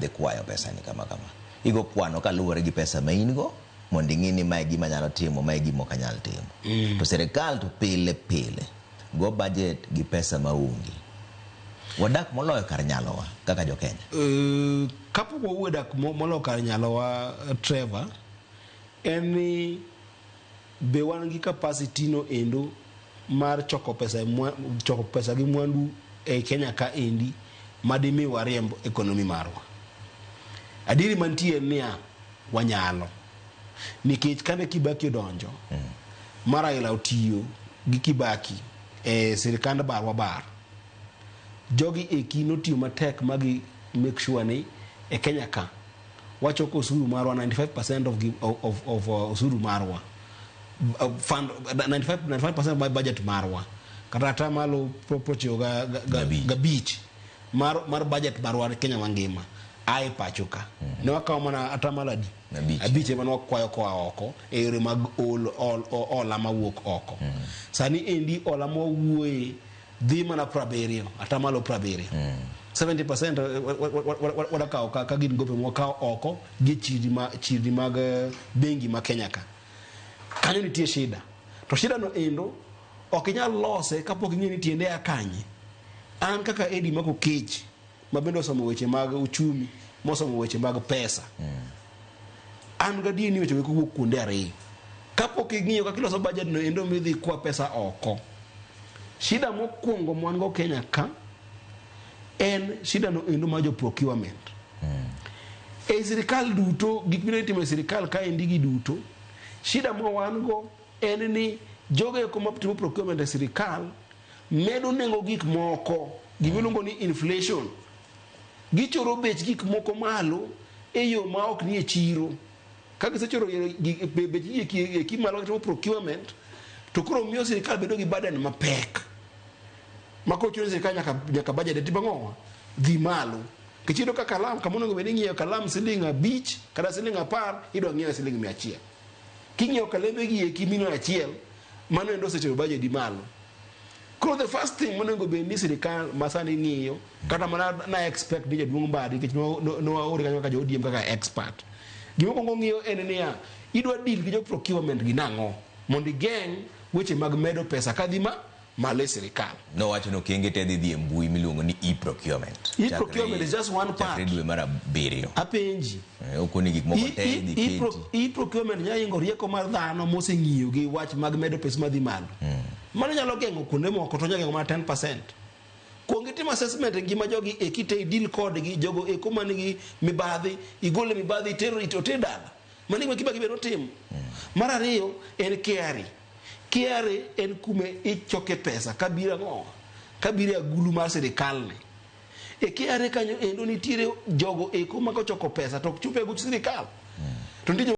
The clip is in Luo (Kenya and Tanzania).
dhi kwayo pesa ni kama igo kwano kaluwore gi pesa ma in go mondo ing'i ni mae gima nyalo timo, mae gima ok anyal timo. To sirikal to pile go budget gi pesa maonge. Wadak moloyo kar nyalowa kaka jo Kenya. Kapok wawuo dak moloyo kar nyalowa, Trevor, en ni be wan gi capacity no endo mar choko pesa gi mwandu e Kenya ka endi madimi wariemb ekonomi marwa. Adiri mantie niya wanyalo, nikech kane Kibaki donjo mara ila otiyo gi Kibaki sirikand barwa bar, jogi eki notiyo matek magi make sure ni e Kenya ka wachoko osuru marwa 95% of osuru marwa, fund 95% of budget marwa, kata atamalo proportion ga beach mar budget marwa Kenya mangima ai pachoka. Ne wakaw mana atamalo abich ema wakwayo koa oko e yore mag ola mawuok oko. Sani endi ola mawuoye dhi mana 70, atamalo 70. 70% wadakaw ka gin gope mwakaw oko gi chirni mag bengi ma Kenya ka. Kanyo nitie shida. To shida no endo ok inyal lose kapok ing'e ni tiende akanye. An kaka Eddie Mako Kech mabendo somo weche mag uchumi, mosomo weche mag pesa. An gadi ni weche kuwuok kuonde ariyo. Kapok ing'iyo kaka iloso budget no endo midhi kwa pesa oko. Shida mokwongo mwan go Kenya ka en shida no endo ma jo procurement. E sirikal duto, gik mine timo e sirikal ka endi gi duto, shida mo wan go en ni joge ko maptimo procurement e sirikal medo nengo gik moko, gimiluongo ni inflation. Gichoro bech gik moko malo e yo ma ok ni e chiro. Kaka sechoro bech gik malo kitimo procurement, to koro miyo sirikal bedo gi burden mapek. Mako chuno sirikal nyaka budget tibang'owa dhi malo. Kichido ka kalam kamono ngo ng'iyo kalam siling 5 kata siling 10 idwa ng'iyo siling 100. King'iyo kalembe gi kimino 1 mano endo sechero budget di malo. Koro the first thing monego be ni sirikal masani ng'iyo kata mana na expect ni jaduong' Mbadi kech no waore kanyo ka jo ODM kaka expert. Gima kongo ng'iyo en niya idwa deal gi jo procurement gi nang'o mondo igeng' weche mag medo pesa kadhima male sirikal. No wacho no kenge te dhi mbui miluongo ni e-procurement. E-procurement is just one part. Chakre dwe mar 7. Apenji. Okoni gik moko te dhi keti. E-procurement nyaingo rieko mar dhano moseng'iyo gi wach mag medo pesa madhi malo. Mano nyalo geng'o kuonde moko to nyalo geng'o mana 10%. Kuongi timo assessment ngima jogi e kite deal code gi jogo e kuma nigi mibadhi, igole mibadhi itero itote dala. Mani gima Kibaki beno timo. Mar ariyo en KRA. KRA en kume ichoke pesa kabira ng'o. Kabira agulu mar sirikal ne. E KRA kanyo endo nitiere jogo e kuma kochoko pesa to chupe guch sirikal. To